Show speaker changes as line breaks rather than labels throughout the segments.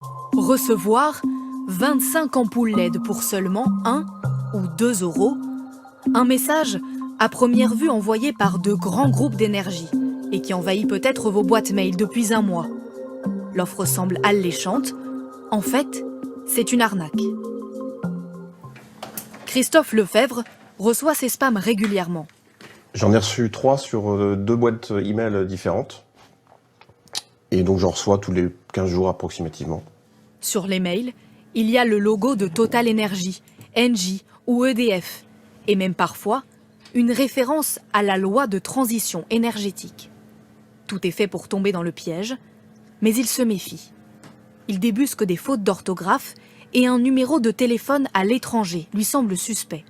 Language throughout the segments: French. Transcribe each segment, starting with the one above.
Recevoir 25 ampoules LED pour seulement 1 ou 2 €. Un message à première vue envoyé par de grands groupes d'énergie et qui envahit peut-être vos boîtes mail depuis un mois. L'offre semble alléchante. En fait, c'est une arnaque. Christophe Lefebvre reçoit ces spams régulièrement.
J'en ai reçu 3 sur 2 boîtes email différentes. Et donc j'en reçois tous les 15 jours approximativement.
Sur les mails, il y a le logo de Total Energy, Engie ou EDF. Et même parfois, une référence à la loi de transition énergétique. Tout est fait pour tomber dans le piège, mais il se méfie. Il débusque des fautes d'orthographe et un numéro de téléphone à l'étranger lui semble suspect.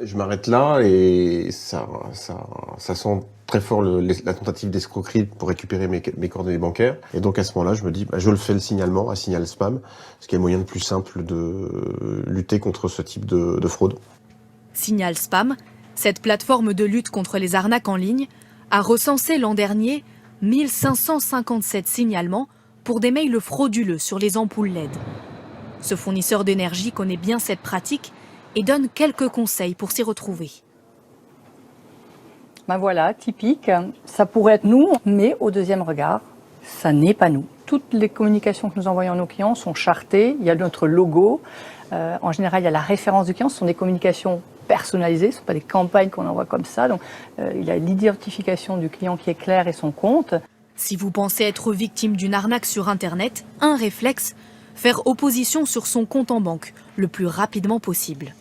Je m'arrête là et ça sent très fort la tentative d'escroquerie pour récupérer mes coordonnées bancaires. Et donc à ce moment-là, je me dis, je le fais le signalement, un signal spam, ce qui est le moyen le plus simple de lutter contre ce type de fraude.
Signal Spam, cette plateforme de lutte contre les arnaques en ligne, a recensé l'an dernier 1557 signalements pour des mails frauduleux sur les ampoules LED. Ce fournisseur d'énergie connaît bien cette pratique et donne quelques conseils pour s'y retrouver.
Ben voilà, typique, ça pourrait être nous, mais au deuxième regard, ça n'est pas nous. Toutes les communications que nous envoyons à nos clients sont chartées, il y a notre logo, en général il y a la référence du client, ce sont des communications personnalisées, ce ne sont pas des campagnes qu'on envoie comme ça, donc il y a l'identification du client qui est claire et son compte.
Si vous pensez être victime d'une arnaque sur Internet, un réflexe, faire opposition sur son compte en banque le plus rapidement possible.